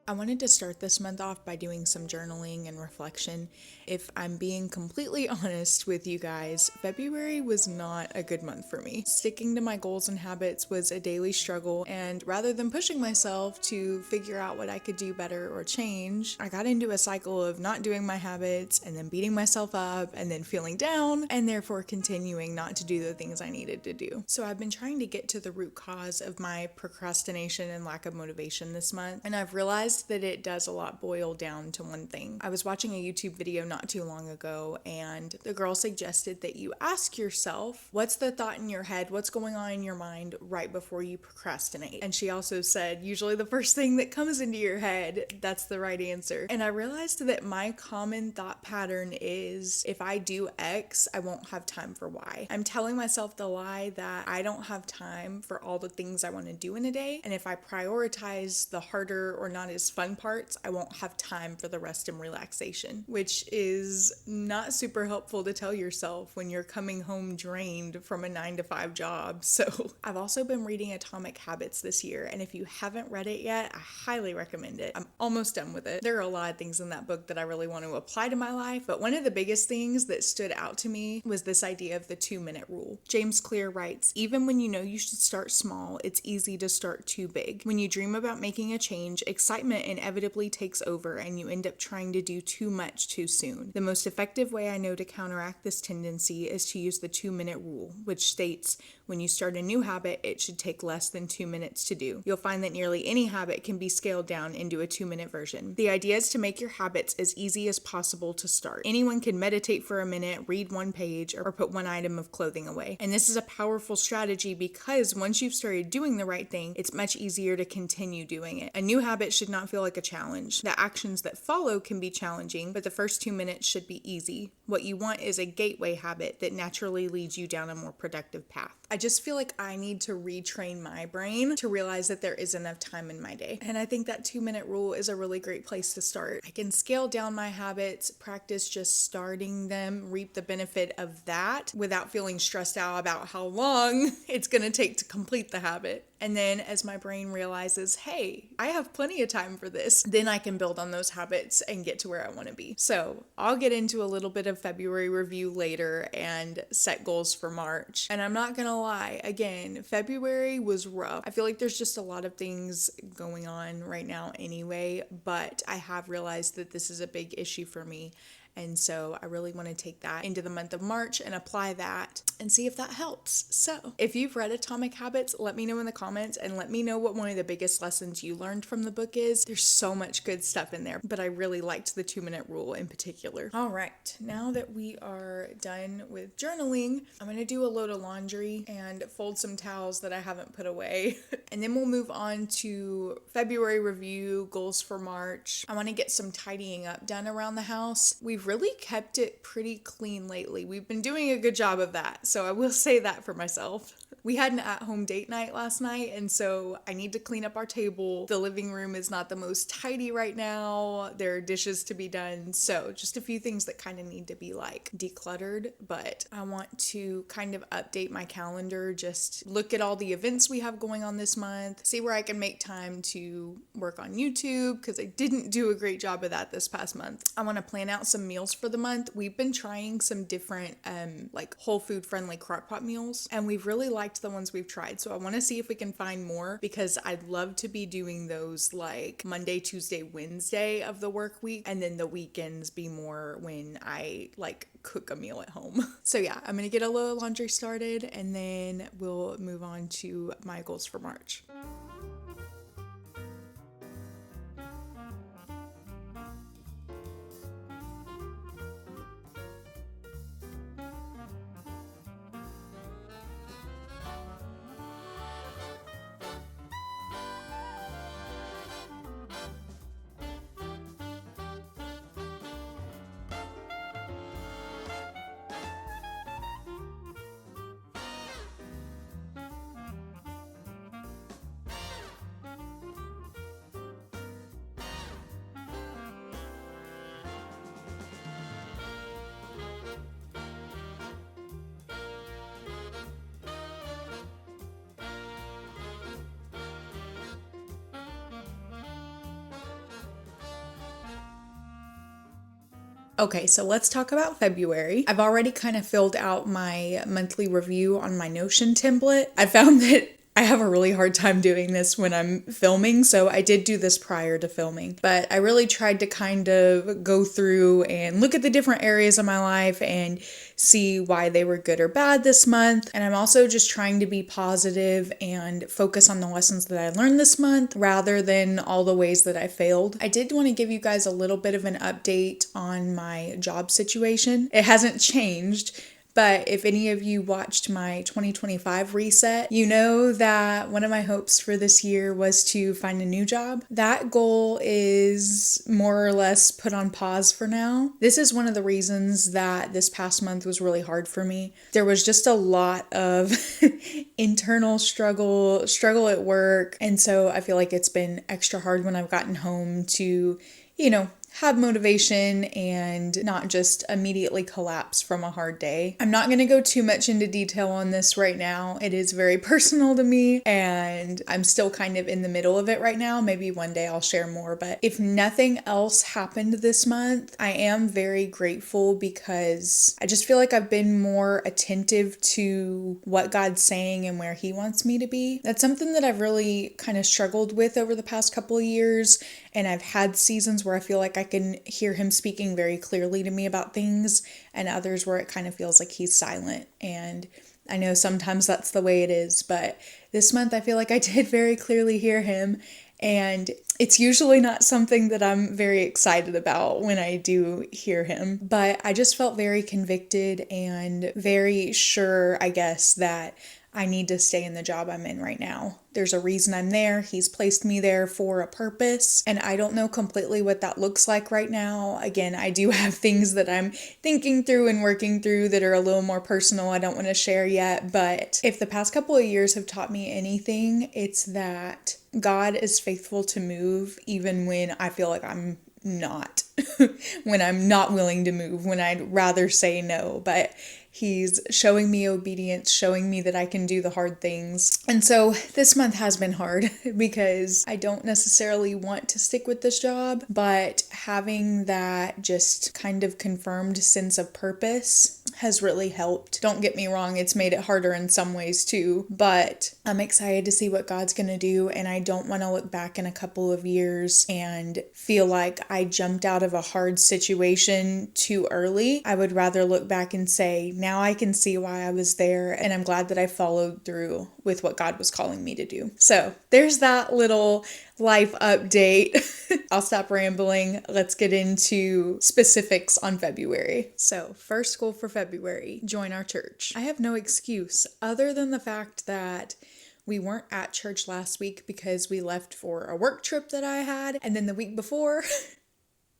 I wanted to start this month off by doing some journaling and reflection. If I'm being completely honest with you guys, February was not a good month for me. Sticking to my goals and habits was a daily struggle, and rather than pushing myself to figure out what I could do better or change, I got into a cycle of not doing my habits and then beating myself up and then feeling down and therefore continuing not to do the things I needed to do. So I've been trying to get to the root cause of my procrastination and lack of motivation this month, and I've realized that it does a lot boil down to one thing. I was watching a YouTube video not too long ago, and the girl suggested that you ask yourself, what's the thought in your head, what's going on in your mind right before you procrastinate? And she also said, usually the first thing that comes into your head, that's the right answer. And I realized that my common thought pattern is, if I do X, I won't have time for Y. I'm telling myself the lie that I don't have time for all the things I want to do in a day, and if I prioritize the harder or not as fun parts, I won't have time for the rest and relaxation, which is not super helpful to tell yourself when you're coming home drained from a 9 to 5 job. So I've also been reading Atomic Habits this year, and if you haven't read it yet, I highly recommend it. I'm almost done with it. There are a lot of things in that book that I really want to apply to my life, but one of the biggest things that stood out to me was this idea of the 2-minute rule. James Clear writes, even when you know you should start small, it's easy to start too big. When you dream about making a change, excitement inevitably takes over and you end up trying to do too much too soon. The most effective way I know to counteract this tendency is to use the 2-minute rule, which states when you start a new habit, it should take less than 2 minutes to do. You'll find that nearly any habit can be scaled down into a 2-minute version. The idea is to make your habits as easy as possible to start. Anyone can meditate for a minute, read one page, or put one item of clothing away. And this is a powerful strategy because once you've started doing the right thing, it's much easier to continue doing it. A new habit should not feel like a challenge. The actions that follow can be challenging, but the first 2 minutes should be easy. What you want is a gateway habit that naturally leads you down a more productive path. I just feel like I need to retrain my brain to realize that there is enough time in my day. And I think that 2-minute rule is a really great place to start. I can scale down my habits, practice just starting them, reap the benefit of that without feeling stressed out about how long it's going to take to complete the habit. And then as my brain realizes, hey, I have plenty of time for this, then I can build on those habits and get to where I want to be. So I'll get into a little bit of February review later and set goals for March. And I'm not going to lie, again, February was rough. I feel like there's just a lot of things going on right now anyway, but I have realized that this is a big issue for me. And so I really want to take that into the month of March and apply that and see if that helps. So if you've read Atomic Habits, let me know in the comments and let me know what one of the biggest lessons you learned from the book is. There's so much good stuff in there, but I really liked the 2-minute rule in particular. All right, now that we are done with journaling, I'm going to do a load of laundry and fold some towels that I haven't put away. And then we'll move on to February review, goals for March. I want to get some tidying up done around the house. We've really kept it pretty clean lately. We've been doing a good job of that, so I will say that for myself. We had an at-home date night last night, and so I need to clean up our table. The living room is not the most tidy right now. There are dishes to be done, so just a few things that kind of need to be like decluttered, but I want to kind of update my calendar, just look at all the events we have going on this month, see where I can make time to work on YouTube, because I didn't do a great job of that this past month. I want to plan out some meals for the month. We've been trying some different like whole food friendly Crockpot meals, and we've really liked the ones we've tried, so I want to see if we can find more, because I'd love to be doing those like Monday, Tuesday, Wednesday of the work week, and then the weekends be more when I like cook a meal at home. So yeah, I'm gonna get a load of laundry started and then we'll move on to my goals for March. Okay, so let's talk about February. I've already kind of filled out my monthly review on my Notion template. I found that I have a really hard time doing this when I'm filming, so I did do this prior to filming. But I really tried to kind of go through and look at the different areas of my life and see why they were good or bad this month. And I'm also just trying to be positive and focus on the lessons that I learned this month rather than all the ways that I failed. I did want to give you guys a little bit of an update on my job situation. It hasn't changed. But if any of you watched my 2025 reset, you know that one of my hopes for this year was to find a new job. That goal is more or less put on pause for now. This is one of the reasons that this past month was really hard for me. There was just a lot of internal struggle at work. And so I feel like it's been extra hard when I've gotten home to, have motivation and not just immediately collapse from a hard day. I'm not going to go too much into detail on this right now. It is very personal to me and I'm still kind of in the middle of it right now. Maybe one day I'll share more, but if nothing else happened this month, I am very grateful because I just feel like I've been more attentive to what God's saying and where He wants me to be. That's something that I've really kind of struggled with over the past couple of years. And I've had seasons where I feel like I can hear Him speaking very clearly to me about things, and others where it kind of feels like He's silent. And I know sometimes that's the way it is, but this month I feel like I did very clearly hear Him. And it's usually not something that I'm very excited about when I do hear Him, but I just felt very convicted and very sure, I guess, that I need to stay in the job I'm in right now. There's a reason I'm there. He's placed me there for a purpose, and I don't know completely what that looks like right now. Again, I do have things that I'm thinking through and working through that are a little more personal I don't want to share yet, but if the past couple of years have taught me anything, it's that God is faithful to move even when I feel like I'm not, when I'm not willing to move, when I'd rather say no, but He's showing me obedience, showing me that I can do the hard things. And so this month has been hard because I don't necessarily want to stick with this job, but having that just kind of confirmed sense of purpose has really helped. Don't get me wrong, it's made it harder in some ways too, but I'm excited to see what God's gonna do, and I don't want to look back in a couple of years and feel like I jumped out of a hard situation too early. I would rather look back and say, now I can see why I was there, and I'm glad that I followed through with what God was calling me to do. So there's that little life update. I'll stop rambling. Let's get into specifics on February. So first goal for February, join our church. I have no excuse other than the fact that we weren't at church last week because we left for a work trip that I had, and then the week before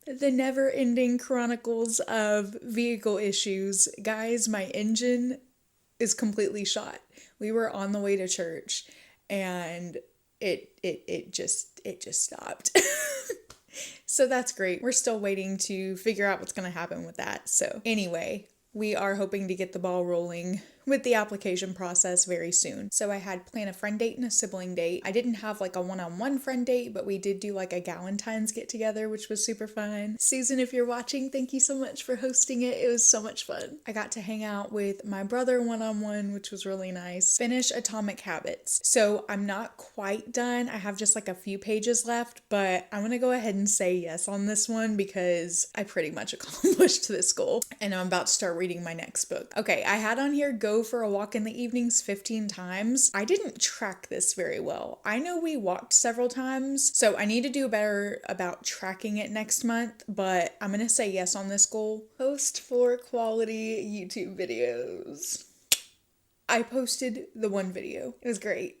the never-ending chronicles of vehicle issues. Guys, my engine is completely shot. We were on the way to church and it just stopped. So that's great. We're still waiting to figure out what's going to happen with that. So anyway, we are hoping to get the ball rolling with the application process very soon. So I had planned a friend date and a sibling date. I didn't have like a one-on-one friend date, but we did do like a Galentine's get together, which was super fun. Susan, if you're watching, thank you so much for hosting it. It was so much fun. I got to hang out with my brother one-on-one, which was really nice. Finish Atomic Habits. So I'm not quite done. I have just like a few pages left, but I'm gonna go ahead and say yes on this one because I pretty much accomplished this goal and I'm about to start reading my next book. Okay, I had on here go for a walk in the evenings 15 times. I didn't track this very well. I know we walked several times, so I need to do better about tracking it next month, but I'm gonna say yes on this goal. Post for quality YouTube videos. I posted the one video. It was great.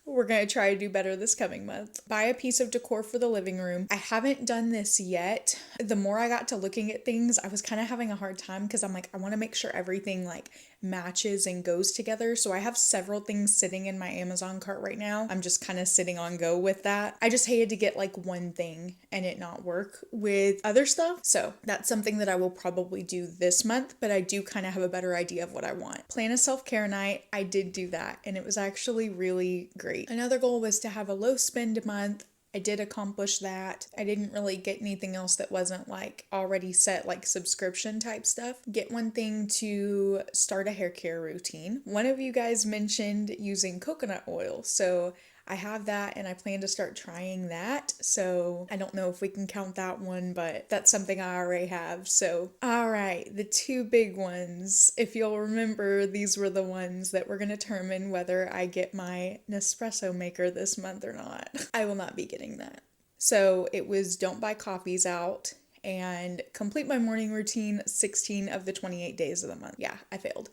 We're going to try to do better this coming month. Buy a piece of decor for the living room. I haven't done this yet. The more I got to looking at things, I was kind of having a hard time because I'm like, I want to make sure everything like matches and goes together. So I have several things sitting in my Amazon cart right now. I'm just kind of sitting on go with that. I just hated to get like one thing and it not work with other stuff. So that's something that I will probably do this month, but I do kind of have a better idea of what I want. Plan a self-care night. I did do that and it was actually really great. Another goal was to have a low spend month. I did accomplish that. I didn't really get anything else that wasn't like already set, like subscription type stuff. Get one thing to start a hair care routine. One of you guys mentioned using coconut oil, so I have that and I plan to start trying that. So I don't know if we can count that one, but that's something I already have. So, all right, the two big ones. If you'll remember, these were the ones that were going to determine whether I get my Nespresso maker this month or not. I will not be getting that. So it was don't buy coffees out and complete my morning routine 16 of the 28 days of the month. Yeah, I failed.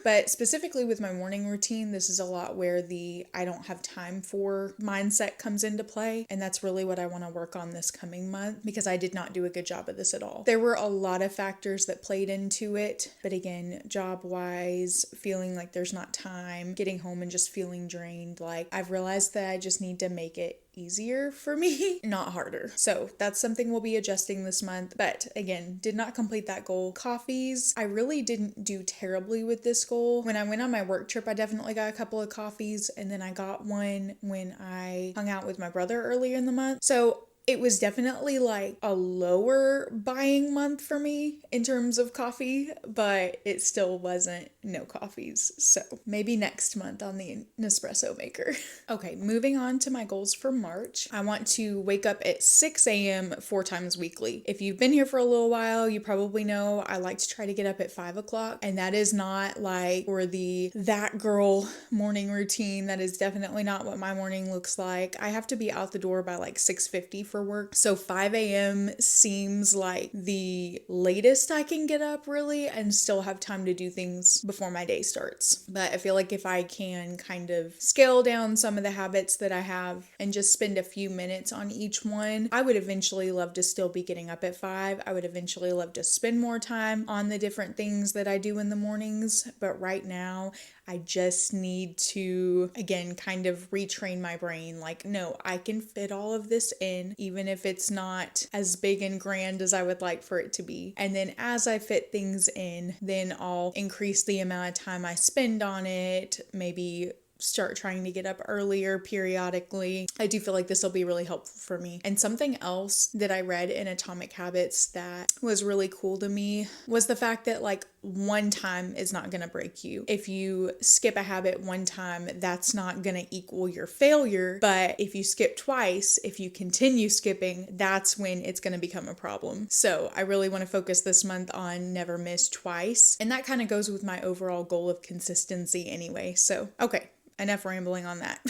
But specifically with my morning routine, this is a lot where the I don't have time for mindset comes into play. And that's really what I want to work on this coming month because I did not do a good job of this at all. There were a lot of factors that played into it. But again, job wise, feeling like there's not time, getting home and just feeling drained. Like I've realized that I just need to make it easier for me, not harder. So that's something we'll be adjusting this month. But again, did not complete that goal. Coffees, I really didn't do terribly with this goal. When I went on my work trip, I definitely got a couple of coffees, and then I got one when I hung out with my brother earlier in the month. So it was definitely like a lower buying month for me in terms of coffee, but it still wasn't no coffees. So maybe next month on the Nespresso maker. Okay, moving on to my goals for March. I want to wake up at 6 a.m. 4 times weekly. If you've been here for a little while, you probably know I like to try to get up at 5 o'clock, and that is not like for the that girl morning routine. That is definitely not what my morning looks like. I have to be out the door by like 6:50 for work. So 5 a.m. seems like the latest I can get up really and still have time to do things before my day starts. But I feel like if I can kind of scale down some of the habits that I have and just spend a few minutes on each one, I would eventually love to still be getting up at 5. I would eventually love to spend more time on the different things that I do in the mornings. But right now, I just need to, again, kind of retrain my brain. Like, no, I can fit all of this in, even if it's not as big and grand as I would like for it to be. And then as I fit things in, then I'll increase the amount of time I spend on it, maybe start trying to get up earlier periodically. I do feel like this will be really helpful for me. And something else that I read in Atomic Habits that was really cool to me was the fact that like one time is not going to break you. If you skip a habit one time, that's not going to equal your failure. But if you skip twice, if you continue skipping, that's when it's going to become a problem. So I really want to focus this month on never miss twice. And that kind of goes with my overall goal of consistency anyway. So, okay. Enough rambling on that.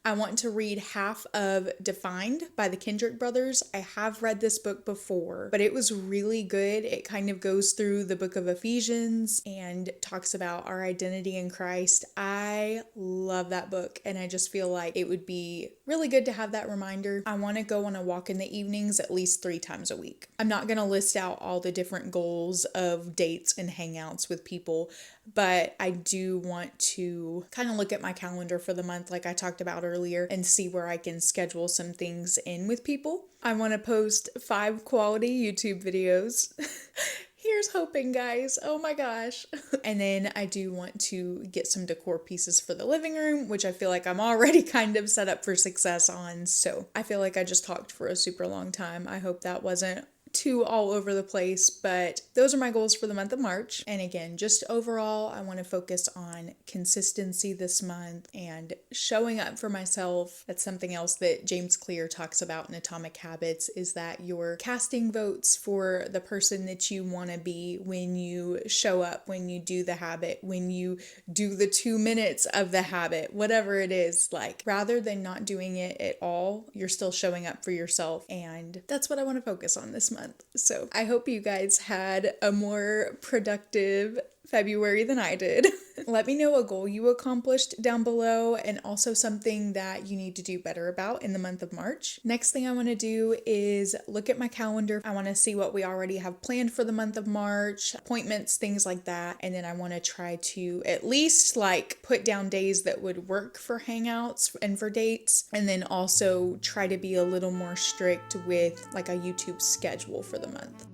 I want to read half of Defined by the Kendrick brothers. I have read this book before, but it was really good. It kind of goes through the book of Ephesians and talks about our identity in Christ. I love that book, and I just feel like it would be really good to have that reminder. I want to go on a walk in the evenings at least 3 times a week. I'm not going to list out all the different goals of dates and hangouts with people, but I do want to kind of look at my calendar for the month like I talked about earlier and see where I can schedule some things in with people. I want to post 5 quality YouTube videos. Here's hoping, guys. Oh my gosh. And then I do want to get some decor pieces for the living room, which I feel like I'm already kind of set up for success on. So I feel like I just talked for a super long time. I hope that wasn't too all over the place, but those are my goals for the month of March. And again, just overall, I want to focus on consistency this month and showing up for myself. That's something else that James Clear talks about in Atomic Habits, is that you're casting votes for the person that you want to be when you show up, when you do the habit, when you do the 2 minutes of the habit, whatever it is. Like, rather than not doing it at all, you're still showing up for yourself. And that's what I want to focus on this month. So I hope you guys had a more productive February than I did. Let me know a goal you accomplished down below and also something that you need to do better about in the month of March. Next thing I want to do is look at my calendar. I want to see what we already have planned for the month of March, appointments, things like that. And then I want to try to at least like put down days that would work for hangouts and for dates. And then also try to be a little more strict with like a YouTube schedule for the month.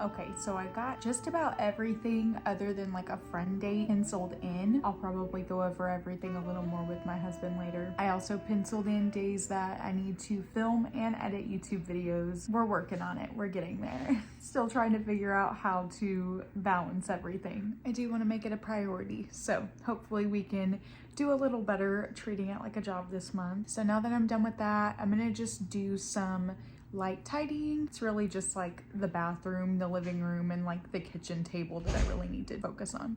Okay, so I got just about everything other than like a friend date penciled in. I'll probably go over everything a little more with my husband later. I also penciled in days that I need to film and edit YouTube videos. We're working on it. We're getting there. Still trying to figure out how to balance everything. I do want to make it a priority, so hopefully we can do a little better treating it like a job this month. So now that I'm done with that, I'm gonna just do some light tidying. It's really just like the bathroom, the living room, and like the kitchen table that I really need to focus on.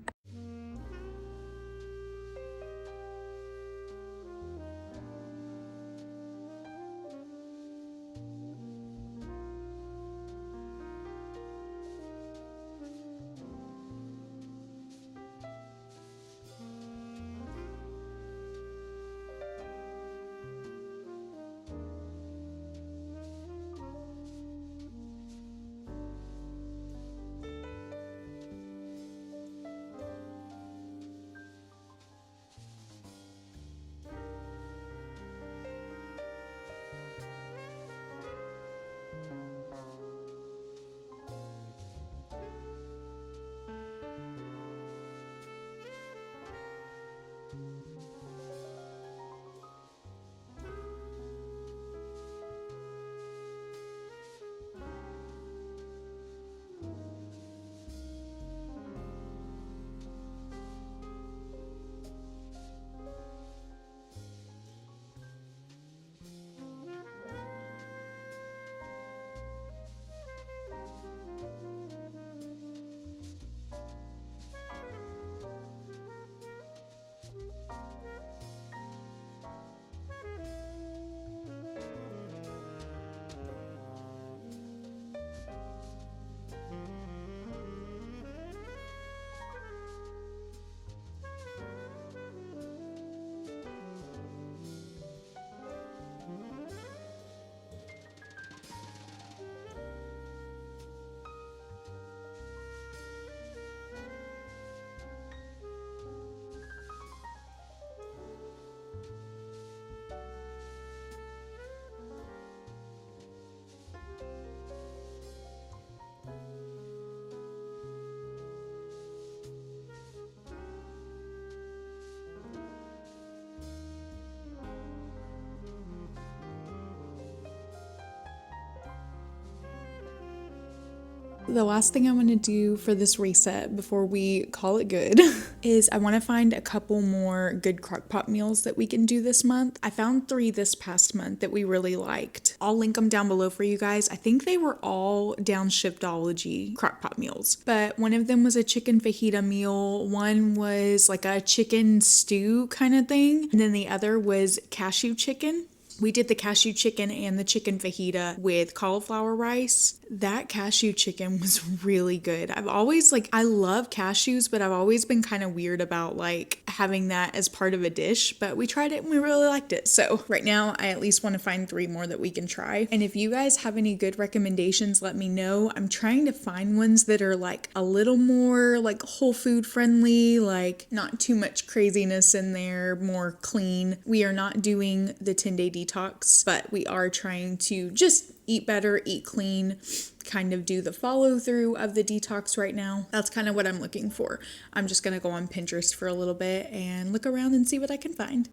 The last thing I want to do for this reset before we call it good is I want to find a couple more good Crockpot meals that we can do this month. I found 3 this past month that we really liked. I'll link them down below for you guys. I think they were all Downshiftology Crockpot meals, but one of them was a chicken fajita meal, one was like a chicken stew kind of thing, and then the other was cashew chicken. We did the cashew chicken and the chicken fajita with cauliflower rice. That cashew chicken was really good. I've always I love cashews, but I've always been kind of weird about like having that as part of a dish, but we tried it and we really liked it. So right now I at least want to find 3 more that we can try. And if you guys have any good recommendations, let me know. I'm trying to find ones that are like a little more like whole food friendly, like not too much craziness in there, more clean. We are not doing the 10-day detox, but we are trying to just eat better, eat clean, kind of do the follow through of the detox right now. That's kind of what I'm looking for. I'm just gonna go on Pinterest for a little bit and look around and see what I can find.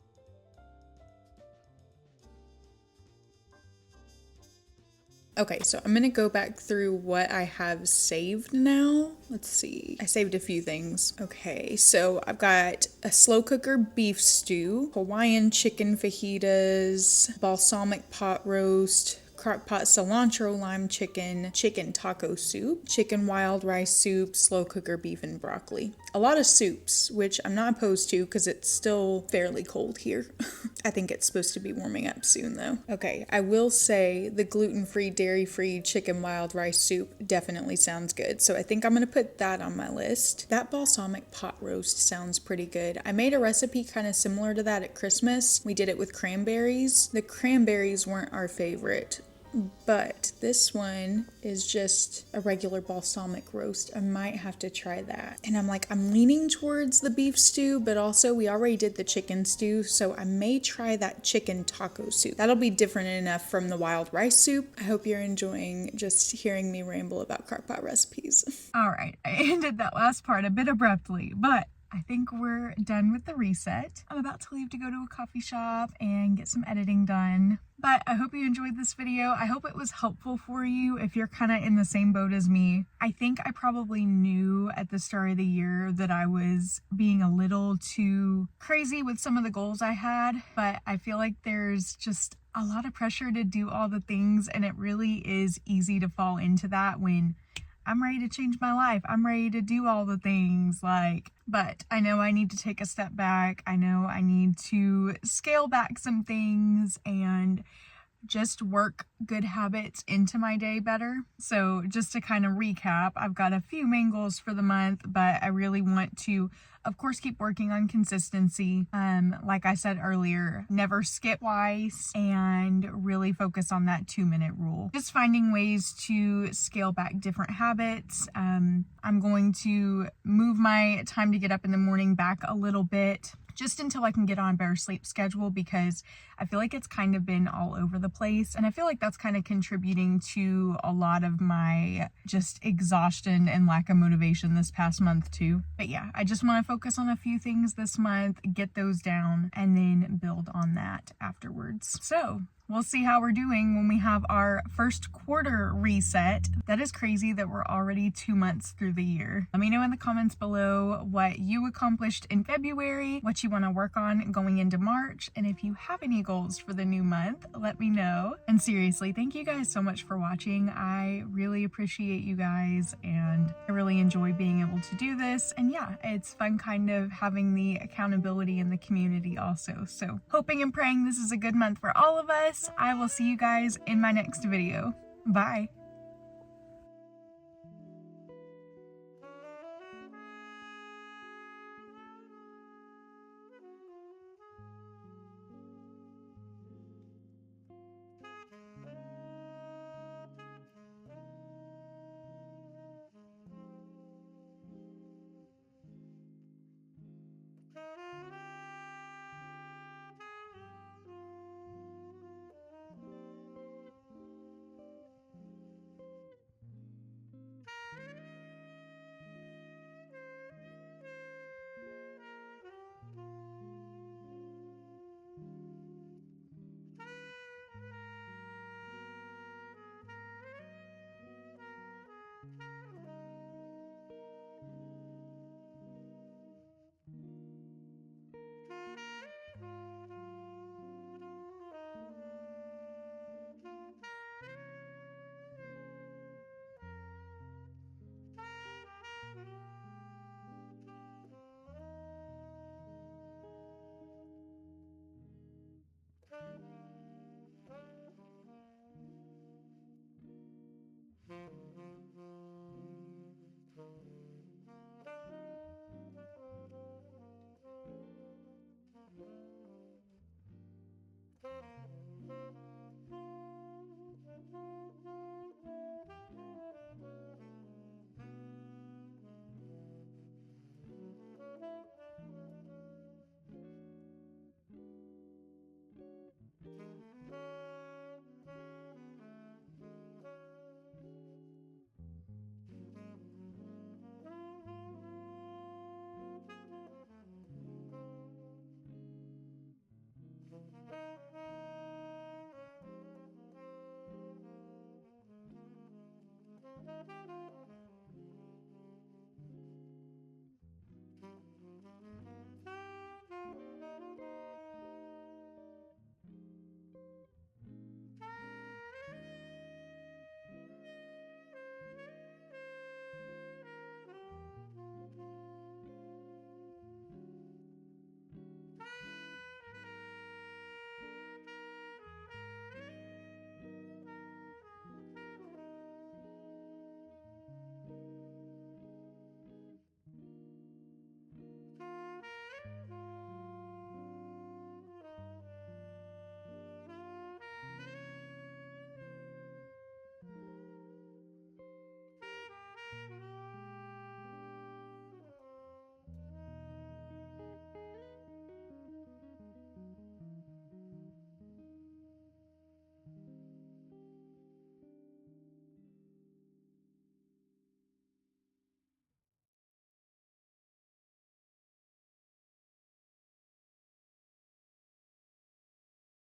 Okay, so I'm gonna go back through what I have saved now. Let's see. I saved a few things. Okay, so I've got a slow cooker beef stew, Hawaiian chicken fajitas, balsamic pot roast, Crockpot cilantro lime chicken, chicken taco soup, chicken wild rice soup, slow cooker beef and broccoli. A lot of soups, which I'm not opposed to because it's still fairly cold here. I think it's supposed to be warming up soon though. Okay, I will say the gluten-free, dairy-free chicken wild rice soup definitely sounds good. So I think I'm gonna put that on my list. That balsamic pot roast sounds pretty good. I made a recipe kind of similar to that at Christmas. We did it with cranberries. The cranberries weren't our favorite. but this one is just a regular balsamic roast. I might have to try that. And I'm leaning towards the beef stew, but also we already did the chicken stew, so I may try that chicken taco soup. That'll be different enough from the wild rice soup. I hope you're enjoying just hearing me ramble about Crockpot recipes. All right, I ended that last part a bit abruptly, but I think we're done with the reset. I'm about to leave to go to a coffee shop and get some editing done. But I hope you enjoyed this video. I hope it was helpful for you if you're kind of in the same boat as me. I think I probably knew at the start of the year that I was being a little too crazy with some of the goals I had, but I feel like there's just a lot of pressure to do all the things, and it really is easy to fall into that when I'm ready to change my life. I'm ready to do all the things, but I know I need to take a step back. I know I need to scale back some things and just work good habits into my day better. So just to kind of recap, I've got a few main goals for the month, but I really want to, of course, keep working on consistency. Like I said earlier, never skip twice and really focus on that 2-minute rule. Just finding ways to scale back different habits. I'm going to move my time to get up in the morning back a little bit, just until I can get on a better sleep schedule, because I feel like it's kind of been all over the place, and I feel like that's kind of contributing to a lot of my just exhaustion and lack of motivation this past month too. But yeah, I just want to focus on a few things this month, get those down, and then build on that afterwards. So we'll see how we're doing when we have our first quarter reset. That is crazy that we're already 2 months through the year. Let me know in the comments below what you accomplished in February, what you want to work on going into March, and if you have any goals for the new month, let me know. And seriously, thank you guys so much for watching. I really appreciate you guys, and I really enjoy being able to do this. And yeah, it's fun kind of having the accountability in the community also. So hoping and praying this is a good month for all of us. I will see you guys in my next video. Bye.